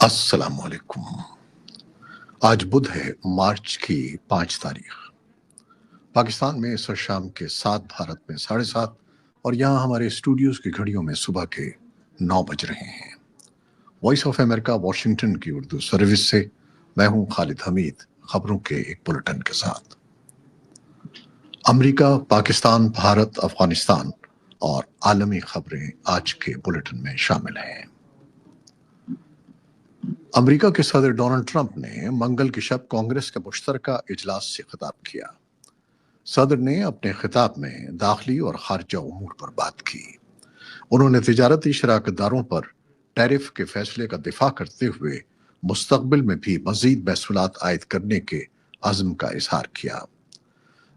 السلام علیکم۔ آج بدھ ہے، مارچ کی 5 تاریخ۔ پاکستان میں اس وقت شام کے 7، بھارت میں 7:30، اور یہاں ہمارے اسٹوڈیوز کی گھڑیوں میں صبح کے 9 بج رہے ہیں۔ وائس آف امریکہ واشنگٹن کی اردو سروس سے میں ہوں خالد حمید، خبروں کے ایک بلٹن کے ساتھ۔ امریکہ، پاکستان، بھارت، افغانستان اور عالمی خبریں آج کے بلٹن میں شامل ہیں۔ امریکہ کے صدر ڈونلڈ ٹرمپ نے منگل کی شب کانگریس کے مشترکہ اجلاس سے خطاب کیا۔ صدر نے اپنے خطاب میں داخلی اور خارجہ امور پر بات کی۔ انہوں نے تجارتی شراکت داروں پر ٹیرف کے فیصلے کا دفاع کرتے ہوئے مستقبل میں بھی مزید محصولات عائد کرنے کے عزم کا اظہار کیا۔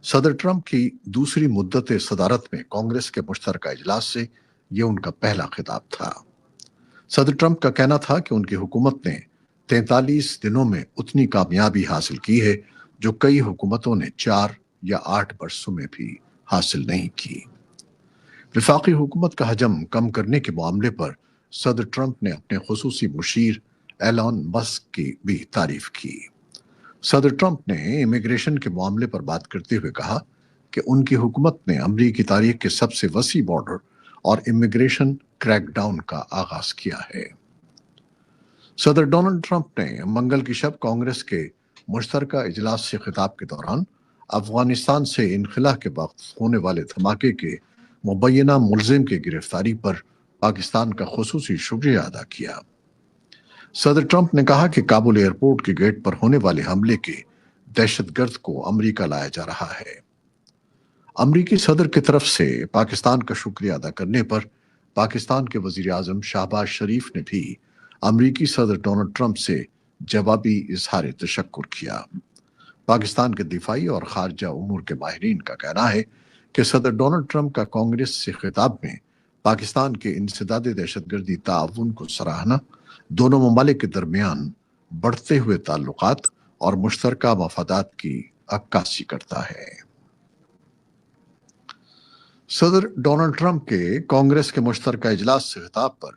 صدر ٹرمپ کی دوسری مدت صدارت میں کانگریس کے مشترکہ اجلاس سے یہ ان کا پہلا خطاب تھا۔ صدر ٹرمپ کا کہنا تھا کہ ان کی حکومت نے 43 دنوں میں اتنی کامیابی حاصل کی ہے جو کئی حکومتوں نے 4 یا 8 برسوں میں بھی حاصل نہیں کی۔ وفاقی حکومت کا حجم کم کرنے کے معاملے پر صدر ٹرمپ نے اپنے خصوصی مشیر ایلان مسک کی بھی تعریف کی۔ صدر ٹرمپ نے امیگریشن کے معاملے پر بات کرتے ہوئے کہا کہ ان کی حکومت نے امریکی تاریخ کے سب سے وسیع بارڈر اور امیگریشن کریک ڈاؤن کا آغاز کیا ہے۔ صدر ڈونلڈ ٹرمپ نے منگل کی شب کانگریس کے مشترکہ اجلاس سے خطاب کے دوران افغانستان سے انخلا کے وقت ہونے والے دھماکے کے مبینہ ملزم کی گرفتاری پر پاکستان کا خصوصی شکریہ ادا کیا۔ صدر ٹرمپ نے کہا کہ کابل ایئرپورٹ کے گیٹ پر ہونے والے حملے کے دہشت گرد کو امریکہ لایا جا رہا ہے۔ امریکی صدر کی طرف سے پاکستان کا شکریہ ادا کرنے پر پاکستان کے وزیر اعظم شہباز شریف نے بھی امریکی صدر ڈونلڈ ٹرمپ سے جوابی اظہار تشکر کیا۔ پاکستان کے دفاعی اور خارجہ امور کے ماہرین کا کہنا ہے کہ صدر ڈونلڈ ٹرمپ کا کانگریس سے خطاب میں پاکستان کے انسداد دہشت گردی تعاون کو سراہنا، دونوں ممالک کے درمیان بڑھتے ہوئے تعلقات اور مشترکہ مفادات کی عکاسی کرتا ہے۔ صدر ڈونلڈ ٹرمپ کے کانگریس کے مشترکہ اجلاس سے خطاب پر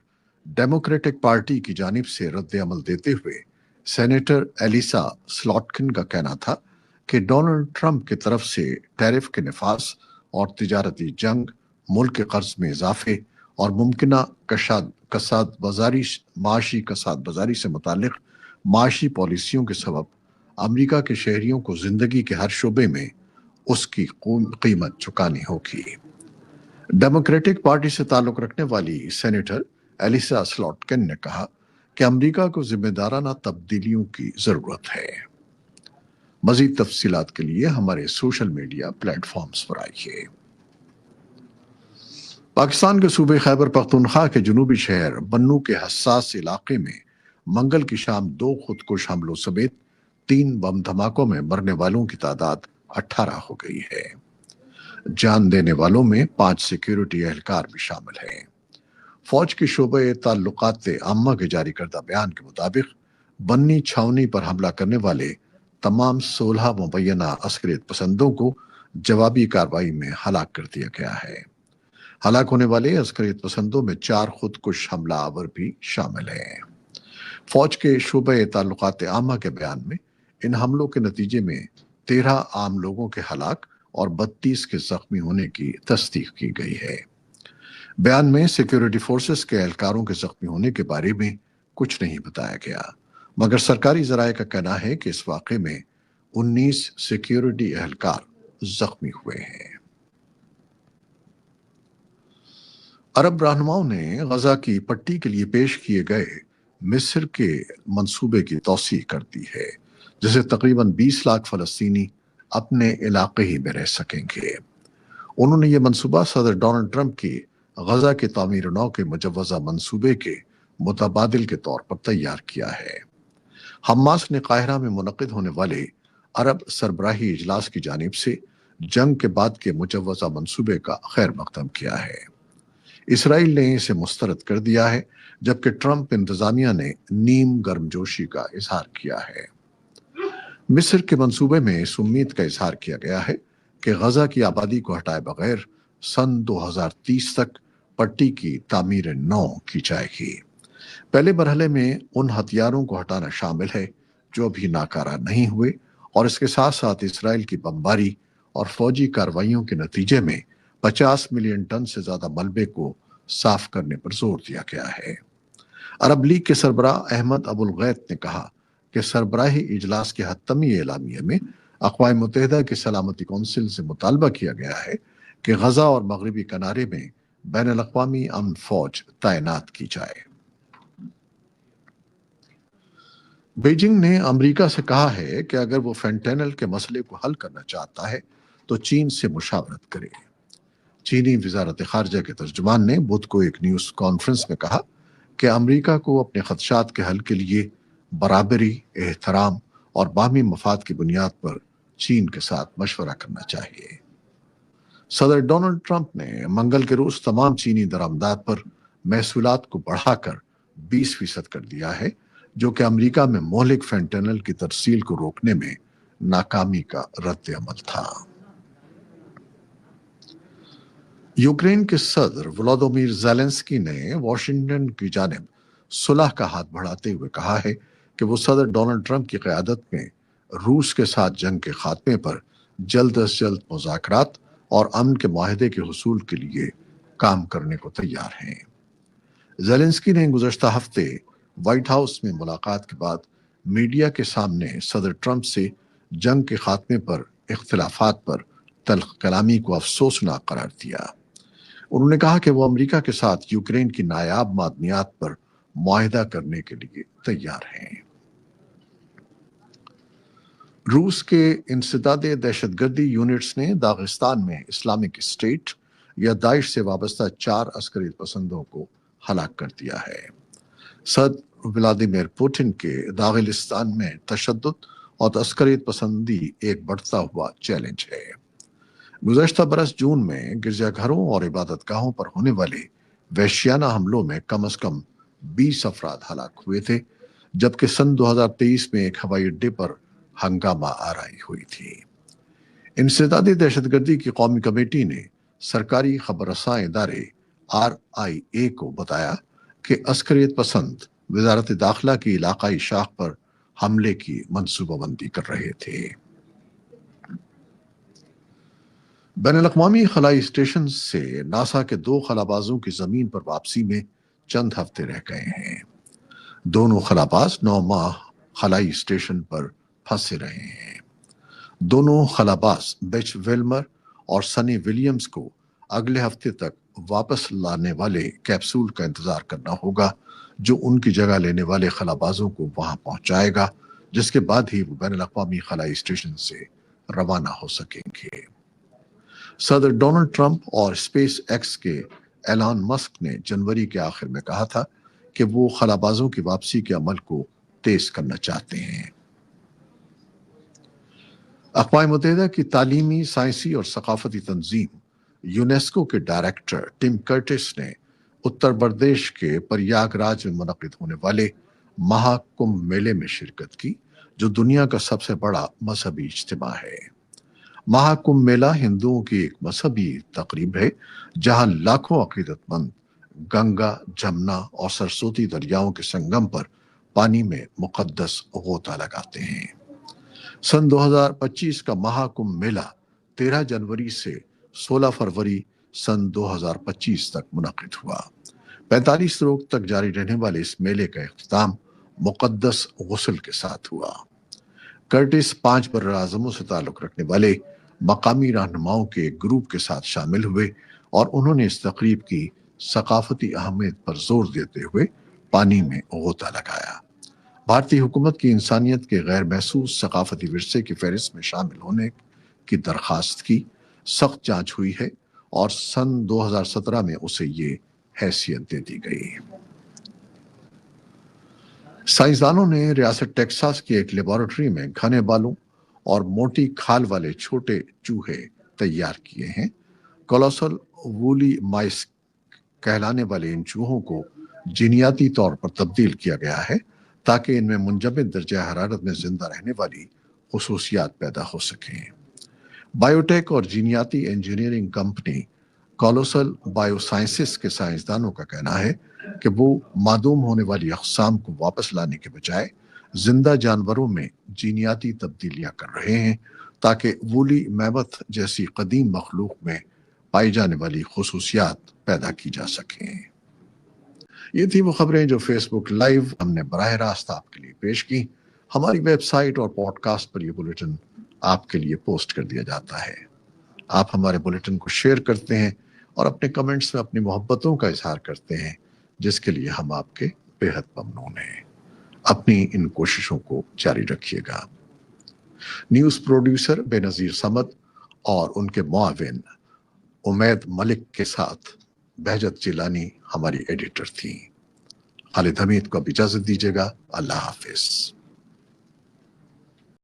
ڈیموکریٹک پارٹی کی جانب سے رد عمل دیتے ہوئے سینیٹر ایلیسا سلاٹکن کا کہنا تھا کہ ڈونلڈ ٹرمپ کی طرف سے ٹیرف کے نفاذ اور تجارتی جنگ، ملک کے قرض میں اضافے اور ممکنہ معاشی کساد بازاری سے متعلق معاشی پالیسیوں کے سبب امریکہ کے شہریوں کو زندگی کے ہر شعبے میں اس کی قیمت چکانی ہوگی۔ ڈیموکریٹک پارٹی سے تعلق رکھنے والی سینیٹر ایلیسا سلاٹکن نے کہا کہ امریکہ کو ذمہ دارانہ تبدیلیوں کی ضرورت ہے۔ مزید تفصیلات کے لیے ہمارے سوشل میڈیا پلیٹ فارمز پر آئیے۔ پاکستان کے صوبے خیبر پختونخوا کے جنوبی شہر بنوں کے حساس علاقے میں منگل کی شام 2 خودکش حملوں سمیت 3 بم دھماکوں میں مرنے والوں کی تعداد 18 ہو گئی ہے۔ جان دینے والوں میں 5 سیکیورٹی اہلکار بھی شامل ہیں۔ فوج کے شعبۂ تعلقات عامہ کے جاری کردہ بیان کے مطابق بنی چھاونی پر حملہ کرنے والے تمام 16 مبینہ عسکریت پسندوں کو جوابی کارروائی میں ہلاک کر دیا گیا ہے۔ ہلاک ہونے والے عسکریت پسندوں میں 4 خودکش حملہ آور بھی شامل ہیں۔ فوج کے شعبۂ تعلقات عامہ کے بیان میں ان حملوں کے نتیجے میں 13 عام لوگوں کے ہلاک اور 32 کے زخمی ہونے کی تصدیق کی گئی ہے۔ بیان میں سیکیورٹی فورسز کے اہلکاروں کے زخمی ہونے کے بارے میں کچھ نہیں بتایا گیا، مگر سرکاری ذرائع کا کہنا ہے کہ اس واقعے میں 19 سیکیورٹی اہلکار زخمی ہوئے ہیں۔ عرب رہنماؤں نے غزہ کی پٹی کے لیے پیش کیے گئے مصر کے منصوبے کی توسیع کر دی ہے، جسے تقریباً 20 لاکھ فلسطینی اپنے علاقے ہی میں رہ سکیں گے۔ انہوں نے یہ منصوبہ صدر ڈونلڈ ٹرمپ کی غزہ کے تعمیر نو کے مجوزہ منصوبے کے متبادل کے طور پر تیار کیا ہے۔ حماس نے قاہرہ میں منعقد ہونے والے عرب سربراہی اجلاس کی جانب سے جنگ کے بعد کے مجوزہ منصوبے کا خیر مقدم کیا ہے۔ اسرائیل نے اسے مسترد کر دیا ہے، جبکہ ٹرمپ انتظامیہ نے نیم گرمجوشی کا اظہار کیا ہے۔ مصر کے منصوبے میں اس امید کا اظہار کیا گیا ہے کہ غزہ کی آبادی کو ہٹائے بغیر سن 2030 تک پٹی کی تعمیر نو کی جائے گی۔ पहले मरहले में उन हथियारों को हटाना शामिल है जो अभी नाकारा नहीं हुए और इसके साथ साथ इसराइल की बमबारी और फौजी कार्रवाइयों के नतीजे में 50 मिलियन टन से ज्यादा मलबे को साफ करने पर जोर दिया गया है। अरब लीग के सरबराह अहमद अबुल गैत ने कहा कि सरबराही इजलास के हतमी एलामिया में अक़वाम मुत्तहिदा की सलामती कौंसिल से मुतालबा किया गया है कि गजा और मगरबी किनारे में बैन अल-अक़वामी अमन फौज तैनात की जाए। बीजिंग ने अमेरिका से कहा है कि अगर वो फेंटेनल के मसले को हल करना चाहता है तो चीन से मुशावरत करे। चीनी वजारत खारजा के तर्जुमान ने बुध को एक न्यूज़ कॉन्फ्रेंस में कहा कि अमेरिका को अपने खदशात के हल के लिए बराबरी, एहतराम और बाहमी मफाद की बुनियाद पर चीन के साथ मशवरा करना चाहिए। सदर डोनाल्ड ट्रंप ने मंगल के रोज तमाम चीनी दरामदात पर महसूलात को बढ़ाकर 20% कर दिया है, जो कि अमेरिका में मोहलिक फेंटेनल की तरसील को रोकने में नाकामी का रद्द अमल था। यूक्रेन के सदर व्लादिमीर ज़ेलेंस्की ने वाशिंगटन की जानिब सुलह का हाथ बढ़ाते हुए कहा है कि वो सदर डोनाल्ड ट्रंप की क़यादत में रूस के साथ जंग के खात्मे पर जल्द अज जल्द मुज़ाकरात और अमन के मुआहदे के हुसूल के लिए काम करने को तैयार हैं। ज़ेलेंस्की ने गुज़श्ता हफ्ते व्हाइट हाउस में मुलाकात के बाद मीडिया के सामने सदर ट्रंप से जंग के खात्मे पर इख्तिलाफात पर तल्ख कलामी को अफसोसनाक करार दिया। उन्होंने कहा कि वो अमेरिका के साथ यूक्रेन की नायाब मादनियात पर मुआहिदा करने के लिए तैयार हैं। रूस के इंसदादे दहशतगर्दी यूनिट्स ने दागिस्तान में इस्लामिक स्टेट या दाइश से वाबस्ता 4 अस्करियत पसंदों को हलाक कर दिया है। सदर व्लादिमीर पुतिन के दागिस्तान में तशद्दुद और अस्करियत पसंदी एक बढ़ता हुआ चैलेंज है। गुज़श्ता बरस जून में गिरजाघरों और इबादतगाहों पर होने वाले वहशियाना हमलों में कम से कम 20 अफराद हलाक हुए थे, जबकि सन 2023 में एक हवाई अड्डे पर हंगामा आराई हुई थी। इंसदादी दहशतगर्दी की कौमी कमेटी ने सरकारी खबरसां इदारे RIA को बताया कि अस्करियत पसंद वजारत दाखिला की इलाकाई शाख पर हमले की मंसूबाबंदी कर रहे थे। बैनुल-अक़वामी खलाई स्टेशन से नासा के 2 खलाबाजों की जमीन पर वापसी में चंद हफ्ते रह गए हैं। दोनों खलाबाज 9 माह खलाई स्टेशन पर फंसे रहे हैं। दोनों खलाबाज बेच वेल्मर और सनी विलियम्स को अगले हफ्ते तक वापस लाने वाले कैप्सूल का इंतजार करना होगा, जो उनकी जगह लेने वाले खलाबाजों को वहां पहुंचाएगा, जिसके बाद ही वो बैनुल-अक़वामी खलाई स्टेशन से रवाना हो सकेंगे। सदर डोनाल्ड ट्रंप और स्पेस एक्स के एलन मस्क ने जनवरी के आखिर में कहा था कि वो खलाबाजों की वापसी के अमल को तेज करना चाहते हैं। अक़वाम मुत्तहिदा की तालीमी, साइंसी और सकाफती तंजीम यूनेस्को के डायरेक्टर टिम कर्टिस ने उत्तर प्रदेश के प्रयागराज में मुनक़िद होने वाले महाकुंभ मेले में शिरकत की, जो दुनिया का सबसे बड़ा मजहबी इज्तिमा है। महाकुंभ मेला हिंदुओं की एक मजहबी तकरीब है, जहां लाखों अकीदतमंद गंगा, जमुना और सरस्वती दरियाओं के संगम पर पानी में मुक़द्दस गोता लगाते हैं। सन 2025 का महाकुंभ मेला 13 जनवरी से 16 फरवरी सन 2025 तक मुनक़िद हुआ। 45 रोज तक जारी रहने वाले इस मेले का इख्तिताम मुक़द्दस गुस्ल के साथ हुआ। कर्टिस 5 बर्र-ए-आज़मों से ताल्लुक़ रखने वाले मकामी रहनुमाओं के एक ग्रुप के साथ शामिल हुए और उन्होंने इस तकरीब की सकाफती अहमियत पर जोर देते हुए पानी में गोता लगाया। भारतीय हुकूमत की इंसानियत के गैर महसूस सकाफती विरसे की फहरिस्त में शामिल होने की दरख्वास्त की सख्त जांच हुई है और सन 2017 में उसे ये हैसियत दे दी गई। साइंसदानों ने रियासत टेक्सास की एक लेबोरेटरी में घने बालों और मोटी खाल वाले छोटे चूहे तैयार किए हैं। कोलोसल वूली माइस कहलाने वाले इन चूहों को जीनियाती तौर पर तब्दील किया गया है ताकि इनमें मुंजमद दर्जा हरारत में जिंदा रहने वाली खुसूसियात पैदा हो सकें। बायोटेक और जीनियाती इंजीनियरिंग कंपनी कॉलोसल बायोसाइंसेस के साइंसदानों का कहना है कि वो मादूम होने वाली अक़साम को वापस लाने के बजाय जिंदा जानवरों में जीनियाती तब्दीलियां कर रहे हैं ताकि वूली मैमथ जैसी कदीम मखलूक में पाई जाने वाली खुसूसियात पैदा की जा सकें। ये थी वो खबरें जो फेसबुक लाइव हमने बराह रास्त आपके लिए पेश की। हमारी वेबसाइट और पॉडकास्ट पर यह बुलेटिन आपके लिए पोस्ट कर दिया जाता है। आप हमारे बुलेटिन को शेयर करते हैं और अपने कमेंट्स में अपनी मोहब्बतों का इजहार करते हैं, जिसके लिए हम आपके बेहद ममनून हैं। अपनी इन कोशिशों को जारी रखिएगा। न्यूज़ प्रोड्यूसर बेनज़ीर समद और उनके मुआविन उमैद मलिक के साथ बहजत जिलानी हमारी एडिटर थी। खालिद हमीद को अब इजाजत दीजिएगा। अल्लाह हाफिज।